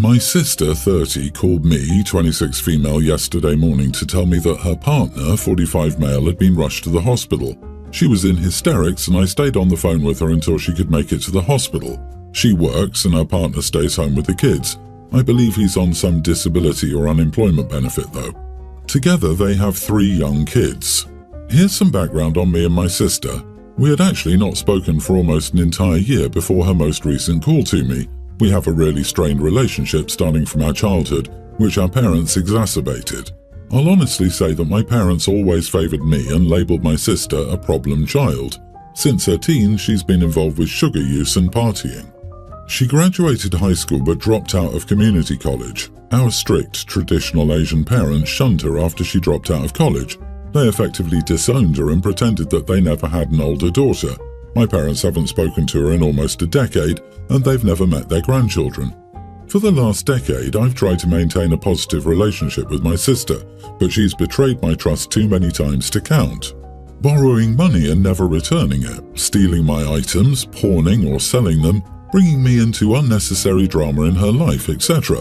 My sister, 30, called me, 26 female, yesterday morning to tell me that her partner, 45 male, had been rushed to the hospital. She was in hysterics and I stayed on the phone with her until she could make it to the hospital. She works and her partner stays home with the kids. I believe he's on some disability or unemployment benefit though. Together they have 3 young kids. Here's some background on me and my sister. We had actually not spoken for almost an entire year before her most recent call to me. We have a really strained relationship starting from our childhood, which our parents exacerbated. I'll honestly say that my parents always favoured me and labelled my sister a problem child. Since her teens, she's been involved with sugar use and partying. She graduated high school but dropped out of community college. Our strict, traditional Asian parents shunned her after she dropped out of college. They effectively disowned her and pretended that they never had an older daughter. My parents haven't spoken to her in almost a decade, and they've never met their grandchildren. For the last decade, I've tried to maintain a positive relationship with my sister, but she's betrayed my trust too many times to count. Borrowing money and never returning it, stealing my items, pawning or selling them, bringing me into unnecessary drama in her life, etc.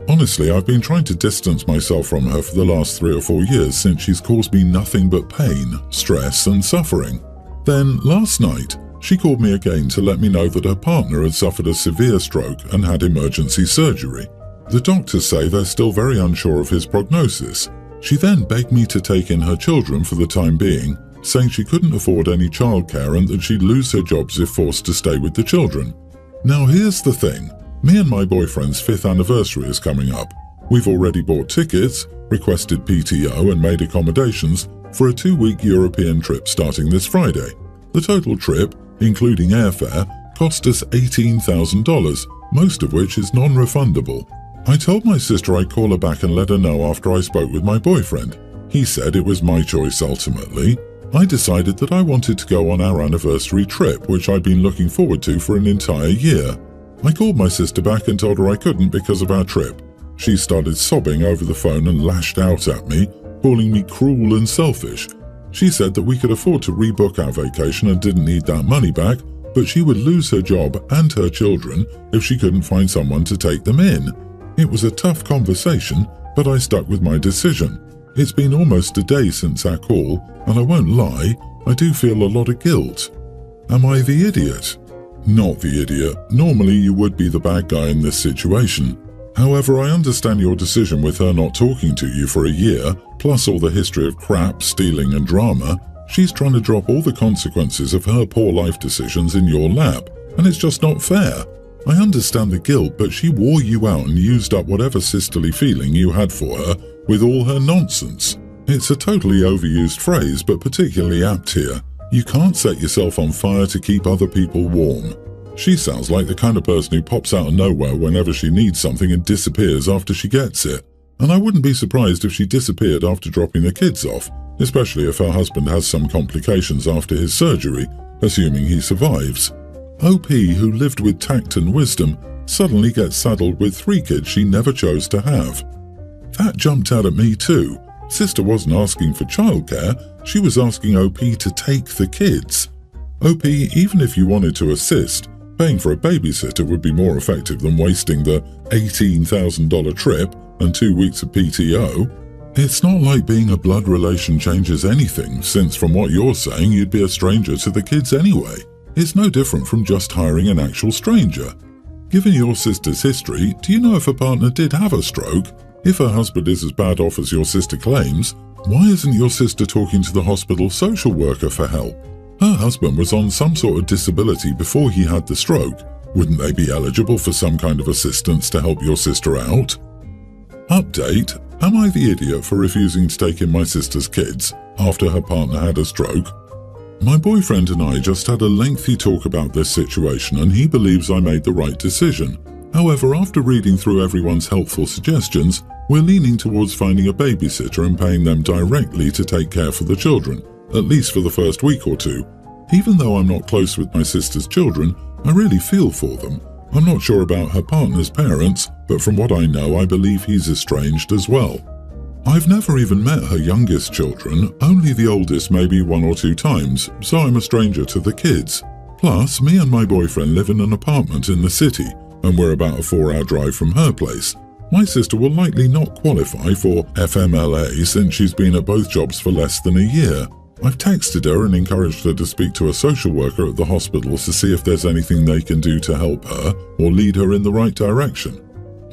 Honestly, I've been trying to distance myself from her for the last 3 or 4 years since she's caused me nothing but pain, stress and suffering. Then, last night, she called me again to let me know that her partner had suffered a severe stroke and had emergency surgery. The doctors say they're still very unsure of his prognosis. She then begged me to take in her children for the time being, saying she couldn't afford any childcare and that she'd lose her jobs if forced to stay with the children. Now here's the thing. Me and my boyfriend's 5th anniversary is coming up. We've already bought tickets, requested PTO and made accommodations for a 2-week European trip starting this Friday. The total trip, including airfare, cost us $18,000, most of which is non-refundable. I told my sister I'd call her back and let her know after I spoke with my boyfriend. He said it was my choice ultimately. I decided that I wanted to go on our anniversary trip, which I'd been looking forward to for an entire year. I called my sister back and told her I couldn't because of our trip. She started sobbing over the phone and lashed out at me, calling me cruel and selfish. She said that we could afford to rebook our vacation and didn't need that money back, but she would lose her job and her children if she couldn't find someone to take them in. It was a tough conversation, but I stuck with my decision. It's been almost a day since our call, and I won't lie, I do feel a lot of guilt. Am I the idiot? Not the idiot. Normally you would be the bad guy in this situation. However, I understand your decision with her not talking to you for a year, plus all the history of crap, stealing and drama. She's trying to drop all the consequences of her poor life decisions in your lap, and it's just not fair. I understand the guilt, but she wore you out and used up whatever sisterly feeling you had for her with all her nonsense. It's a totally overused phrase, but particularly apt here. You can't set yourself on fire to keep other people warm. She sounds like the kind of person who pops out of nowhere whenever she needs something and disappears after she gets it. And I wouldn't be surprised if she disappeared after dropping the kids off, especially if her husband has some complications after his surgery, assuming he survives. OP, who lived with tact and wisdom, suddenly gets saddled with 3 kids she never chose to have. That jumped out at me too. Sister wasn't asking for childcare, she was asking OP to take the kids. OP, even if you wanted to assist, paying for a babysitter would be more effective than wasting the $18,000 trip and 2 weeks of PTO. It's not like being a blood relation changes anything, since from what you're saying you'd be a stranger to the kids anyway. It's no different from just hiring an actual stranger. Given your sister's history, do you know if her partner did have a stroke? If her husband is as bad off as your sister claims, why isn't your sister talking to the hospital social worker for help? Her husband was on some sort of disability before he had the stroke. Wouldn't they be eligible for some kind of assistance to help your sister out? Update: am I the idiot for refusing to take in my sister's kids after her partner had a stroke? My boyfriend and I just had a lengthy talk about this situation and he believes I made the right decision. However, after reading through everyone's helpful suggestions, we're leaning towards finding a babysitter and paying them directly to take care for the children, at least for the first week or 2. Even though I'm not close with my sister's children, I really feel for them. I'm not sure about her partner's parents, but from what I know, I believe he's estranged as well. I've never even met her youngest children, only the oldest maybe 1 or 2 times, so I'm a stranger to the kids. Plus, me and my boyfriend live in an apartment in the city, and we're about a 4-hour drive from her place. My sister will likely not qualify for FMLA since she's been at both jobs for less than a year. I've texted her and encouraged her to speak to a social worker at the hospital to see if there's anything they can do to help her or lead her in the right direction.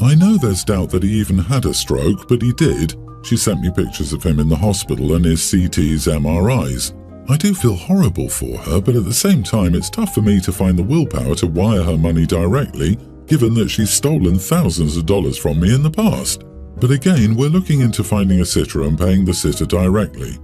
I know there's doubt that he even had a stroke, but he did. She sent me pictures of him in the hospital and his CTs, MRIs. I do feel horrible for her, but at the same time it's tough for me to find the willpower to wire her money directly, given that she's stolen thousands of dollars from me in the past. But again, we're looking into finding a sitter and paying the sitter directly.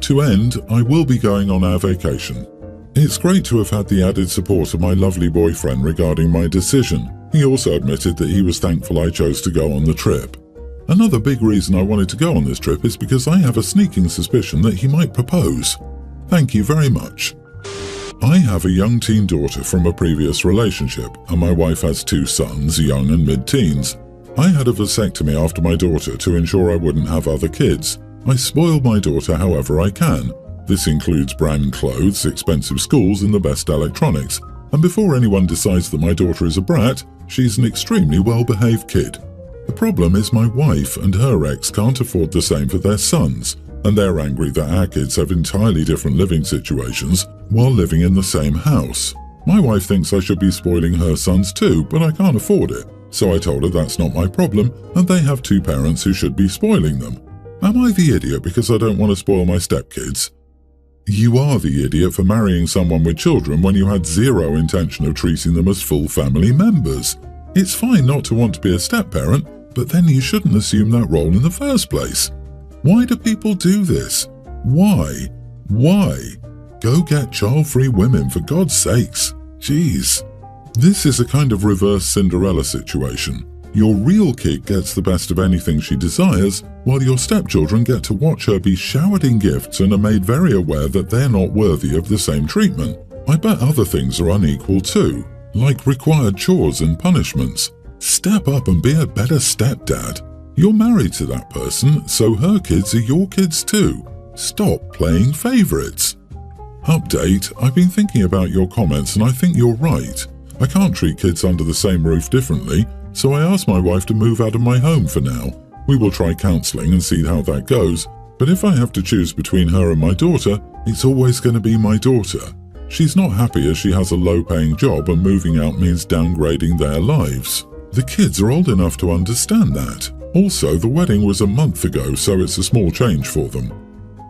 To end, I will be going on our vacation. It's great to have had the added support of my lovely boyfriend regarding my decision. He also admitted that he was thankful I chose to go on the trip. Another big reason I wanted to go on this trip is because I have a sneaking suspicion that he might propose. Thank you very much. I have a young teen daughter from a previous relationship, and my wife has 2 sons, young and mid-teens. I had a vasectomy after my daughter to ensure I wouldn't have other kids. I spoil my daughter however I can. This includes brand clothes, expensive schools, and the best electronics. And before anyone decides that my daughter is a brat, she's an extremely well-behaved kid. The problem is my wife and her ex can't afford the same for their sons, and they're angry that our kids have entirely different living situations while living in the same house. My wife thinks I should be spoiling her sons too, but I can't afford it. So I told her that's not my problem, and they have 2 parents who should be spoiling them. Am I the idiot because I don't want to spoil my stepkids? You are the idiot for marrying someone with children when you had zero intention of treating them as full family members. It's fine not to want to be a step-parent, but then you shouldn't assume that role in the first place. Why do people do this? Why? Why? Go get child-free women, for God's sakes. Jeez. This is a kind of reverse Cinderella situation. Your real kid gets the best of anything she desires, while your stepchildren get to watch her be showered in gifts and are made very aware that they're not worthy of the same treatment. I bet other things are unequal too, like required chores and punishments. Step up and be a better stepdad. You're married to that person, so her kids are your kids too. Stop playing favorites. Update, I've been thinking about your comments and I think you're right. I can't treat kids under the same roof differently, so I asked my wife to move out of my home for now. We will try counselling and see how that goes, but if I have to choose between her and my daughter, it's always going to be my daughter. She's not happy as she has a low-paying job and moving out means downgrading their lives. The kids are old enough to understand that. Also, the wedding was a month ago, so it's a small change for them.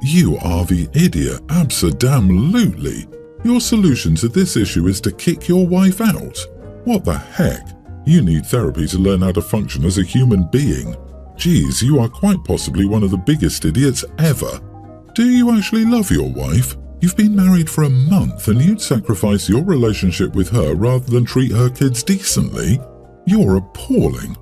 You are the idiot, abso-damn-lutely. Your solution to this issue is to kick your wife out. What the heck? You need therapy to learn how to function as a human being. Geez, you are quite possibly one of the biggest idiots ever. Do you actually love your wife? You've been married for a month and you'd sacrifice your relationship with her rather than treat her kids decently? You're appalling.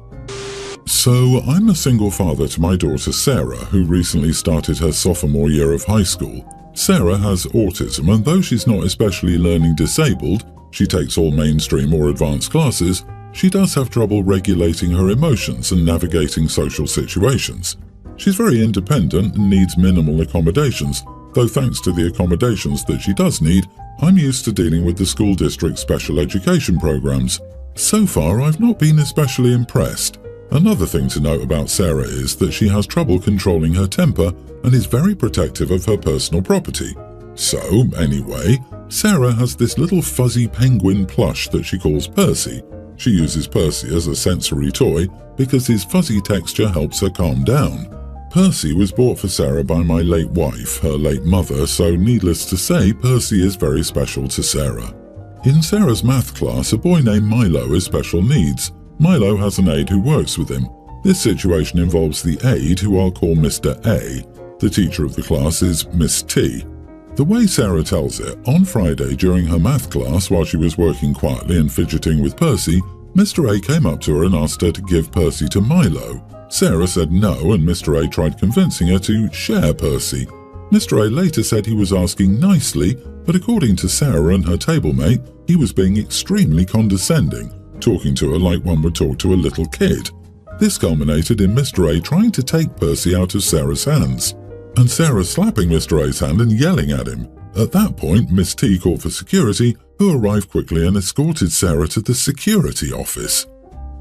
So, I'm a single father to my daughter Sarah, who recently started her sophomore year of high school. Sarah has autism, and though she's not especially learning disabled, she takes all mainstream or advanced classes, she does have trouble regulating her emotions and navigating social situations. She's very independent and needs minimal accommodations, though thanks to the accommodations that she does need, I'm used to dealing with the school district special education programs. So far, I've not been especially impressed. Another thing to note about Sarah is that she has trouble controlling her temper and is very protective of her personal property. So, anyway, Sarah has this little fuzzy penguin plush that she calls Percy. She uses Percy as a sensory toy because his fuzzy texture helps her calm down. Percy was bought for Sarah by my late wife, her late mother, so needless to say, Percy is very special to Sarah. In Sarah's math class, a boy named Milo has special needs. Milo has an aide who works with him. This situation involves the aide, who I'll call Mr. A. The teacher of the class is Miss T. The way Sarah tells it, on Friday during her math class while she was working quietly and fidgeting with Percy, Mr. A came up to her and asked her to give Percy to Milo. Sarah said no, and Mr. A tried convincing her to share Percy. Mr. A later said he was asking nicely, but according to Sarah and her table mate, he was being extremely condescending, talking to her like one would talk to a little kid. This culminated in Mr. A trying to take Percy out of Sarah's hands, and Sarah slapping Mr. A's hand and yelling at him. At that point, Miss T called for security, who arrived quickly and escorted Sarah to the security office.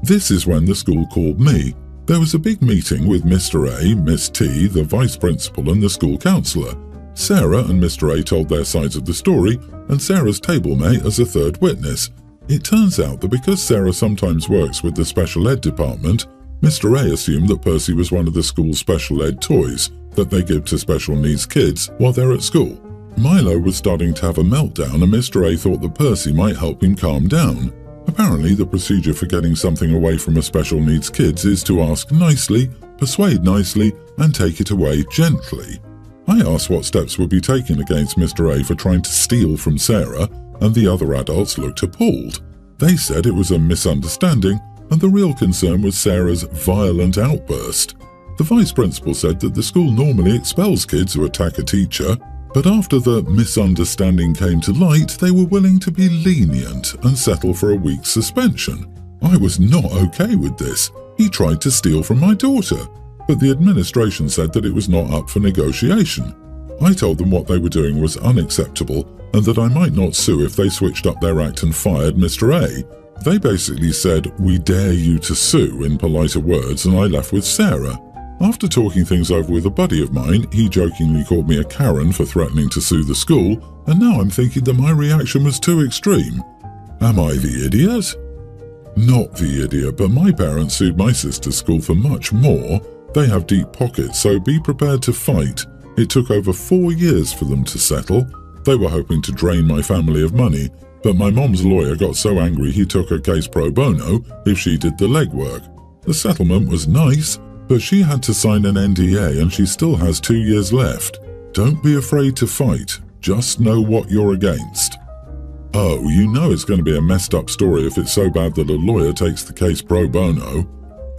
This is when the school called me. There was a big meeting with Mr. A, Miss T, the vice principal and the school counsellor. Sarah and Mr. A told their sides of the story, and Sarah's table mate as a third witness. It turns out that because Sarah sometimes works with the special ed department, Mr. A assumed that Percy was one of the school's special ed toys that they give to special needs kids while they're at school. Milo was starting to have a meltdown and Mr. A thought that Percy might help him calm down. Apparently, the procedure for getting something away from a special needs kids is to ask nicely, persuade nicely, and take it away gently. I asked what steps would be taken against Mr. A for trying to steal from Sarah, and the other adults looked appalled. They said it was a misunderstanding, and the real concern was Sarah's violent outburst. The vice principal said that the school normally expels kids who attack a teacher, but after the misunderstanding came to light, they were willing to be lenient and settle for a week's suspension. I was not okay with this. He tried to steal from my daughter, but the administration said that it was not up for negotiation. I told them what they were doing was unacceptable and that I might not sue if they switched up their act and fired Mr. A. They basically said, "We dare you to sue," in politer words, and I left with Sarah. After talking things over with a buddy of mine, he jokingly called me a Karen for threatening to sue the school, and now I'm thinking that my reaction was too extreme. Am I the idiot? Not the idiot, but my parents sued my sister's school for much more. They have deep pockets, so be prepared to fight. It took over 4 years for them to settle. They were hoping to drain my family of money, but my mom's lawyer got so angry he took her case pro bono if she did the legwork. The settlement was nice, but she had to sign an NDA and she still has 2 years left. Don't be afraid to fight. Just know what you're against. Oh, you know it's going to be a messed up story if it's so bad that a lawyer takes the case pro bono.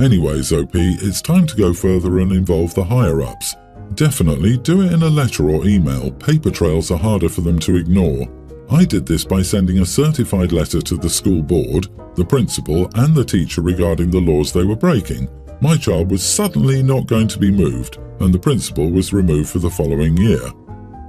Anyways, OP, it's time to go further and involve the higher-ups. Definitely do it in a letter or email. Paper trails are harder for them to ignore. I did this by sending a certified letter to the school board, the principal and the teacher regarding the laws they were breaking. My child was suddenly not going to be moved, and the principal was removed for the following year.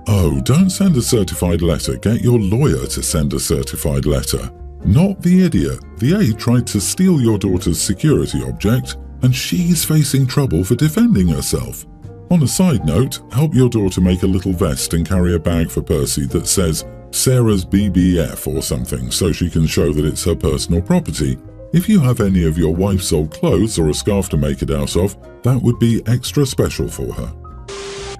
Oh, don't send a certified letter. Get your lawyer to send a certified letter. Not the idiot. The aide tried to steal your daughter's security object, and she's facing trouble for defending herself. On a side note, help your daughter make a little vest and carry a bag for Percy that says Sarah's BBF or something so she can show that it's her personal property. If you have any of your wife's old clothes or a scarf to make it out of, that would be extra special for her.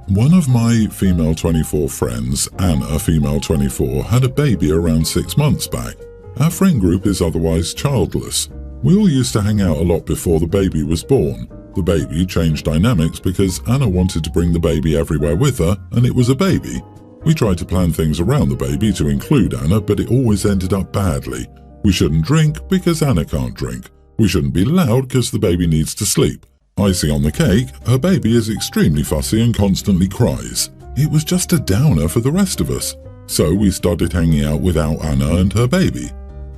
One of my female 24 friends, Anna, female 24, had a baby around 6 months back. Our friend group is otherwise childless. We all used to hang out a lot before the baby was born. The baby changed dynamics because Anna wanted to bring the baby everywhere with her, and it was a baby. We tried to plan things around the baby to include Anna, but it always ended up badly. We shouldn't drink because Anna can't drink. We shouldn't be loud because the baby needs to sleep. Icing on the cake, her baby is extremely fussy and constantly cries. It was just a downer for the rest of us. So we started hanging out without Anna and her baby.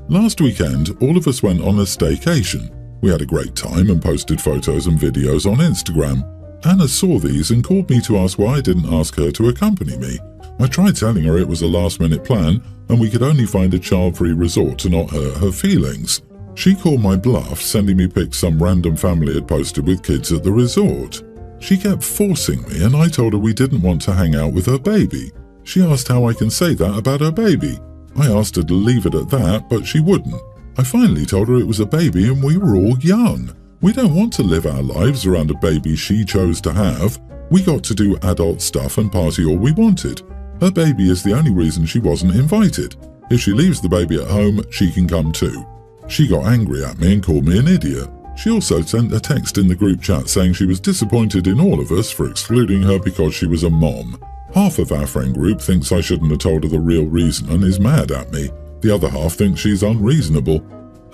Last weekend, all of us went on a staycation. We had a great time and posted photos and videos on Instagram. Anna saw these and called me to ask why I didn't ask her to accompany me. I tried telling her it was a last-minute plan and we could only find a child-free resort to not hurt her feelings. She called my bluff, sending me pics some random family had posted with kids at the resort. She kept forcing me and I told her we didn't want to hang out with her baby. She asked how I can say that about her baby. I asked her to leave it at that, but she wouldn't. I finally told her it was a baby and we were all young. We don't want to live our lives around a baby she chose to have. We got to do adult stuff and party all we wanted. Her baby is the only reason she wasn't invited. If she leaves the baby at home, she can come too. She got angry at me and called me an idiot. She also sent a text in the group chat saying she was disappointed in all of us for excluding her because she was a mom. Half of our friend group thinks I shouldn't have told her the real reason and is mad at me. The other half thinks she's unreasonable.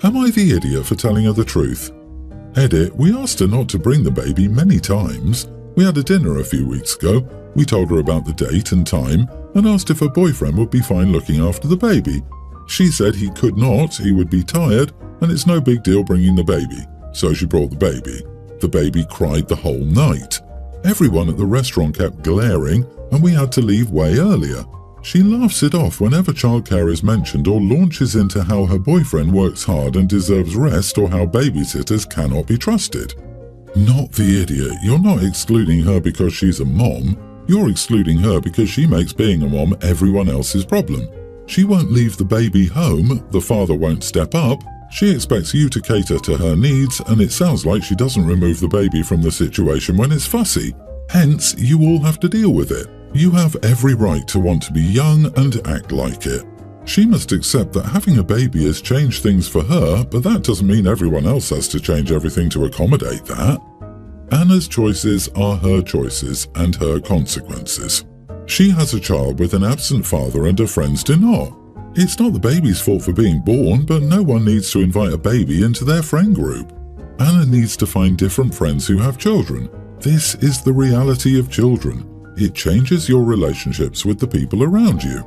Am I the idiot for telling her the truth? Edit, we asked her not to bring the baby many times. We had a dinner a few weeks ago. We told her about the date and time and asked if her boyfriend would be fine looking after the baby. She said he could not, he would be tired, and it's no big deal bringing the baby. So she brought the baby. The baby cried the whole night. Everyone at the restaurant kept glaring and we had to leave way earlier. She laughs it off whenever childcare is mentioned or launches into how her boyfriend works hard and deserves rest or how babysitters cannot be trusted. Not the idiot. You're not excluding her because she's a mom. You're excluding her because she makes being a mom everyone else's problem. She won't leave the baby home, the father won't step up, she expects you to cater to her needs, and it sounds like she doesn't remove the baby from the situation when it's fussy. Hence, you all have to deal with it. You have every right to want to be young and act like it. She must accept that having a baby has changed things for her, but that doesn't mean everyone else has to change everything to accommodate that. Anna's choices are her choices and her consequences. She has a child with an absent father and her friends do not. It's not the baby's fault for being born, but no one needs to invite a baby into their friend group. Anna needs to find different friends who have children. This is the reality of children. It changes your relationships with the people around you.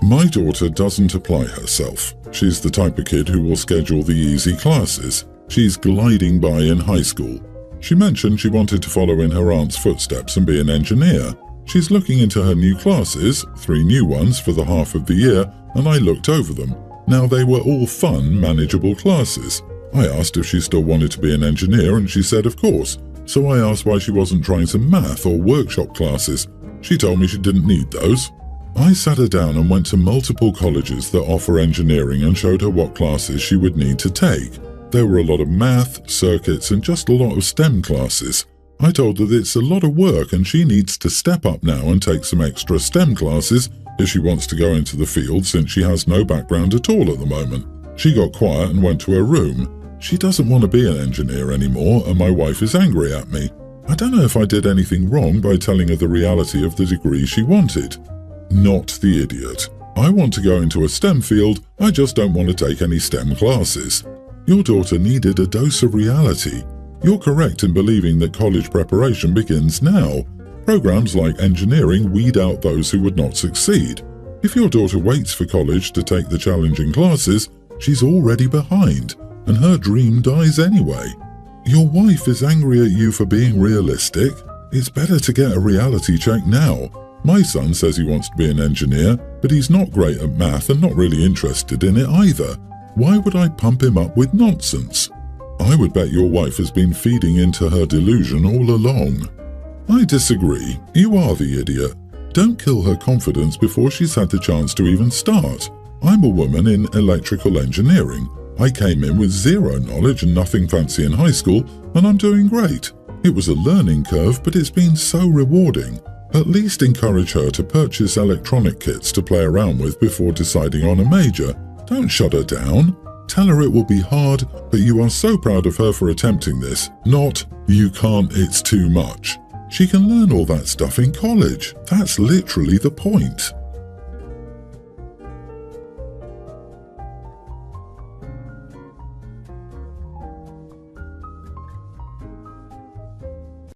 My daughter doesn't apply herself. She's the type of kid who will schedule the easy classes. She's gliding by in high school. She mentioned she wanted to follow in her aunt's footsteps and be an engineer. She's looking into her new classes, 3 new ones for the half of the year, and I looked over them. Now they were all fun, manageable classes. I asked if she still wanted to be an engineer and she said of course. So I asked why she wasn't trying some math or workshop classes. She told me she didn't need those. I sat her down and went to multiple colleges that offer engineering and showed her what classes she would need to take. There were a lot of math, circuits, and just a lot of STEM classes. I told her that it's a lot of work and she needs to step up now and take some extra STEM classes if she wants to go into the field since she has no background at all at the moment. She got quiet and went to her room. She doesn't want to be an engineer anymore and my wife is angry at me. I don't know if I did anything wrong by telling her the reality of the degree she wanted. Not the idiot. I want to go into a STEM field, I just don't want to take any STEM classes. Your daughter needed a dose of reality. You're correct in believing that college preparation begins now. Programs like engineering weed out those who would not succeed. If your daughter waits for college to take the challenging classes, she's already behind, and her dream dies anyway. Your wife is angry at you for being realistic. It's better to get a reality check now. My son says he wants to be an engineer, but he's not great at math and not really interested in it either. Why would I pump him up with nonsense? I would bet your wife has been feeding into her delusion all along. I disagree. You are the idiot. Don't kill her confidence before she's had the chance to even start. I'm a woman in electrical engineering. I came in with zero knowledge and nothing fancy in high school, and I'm doing great. It was a learning curve, but it's been so rewarding. At least encourage her to purchase electronic kits to play around with before deciding on a major. Don't shut her down. Tell her it will be hard, but you are so proud of her for attempting this, not, you can't, it's too much. She can learn all that stuff in college. That's literally the point.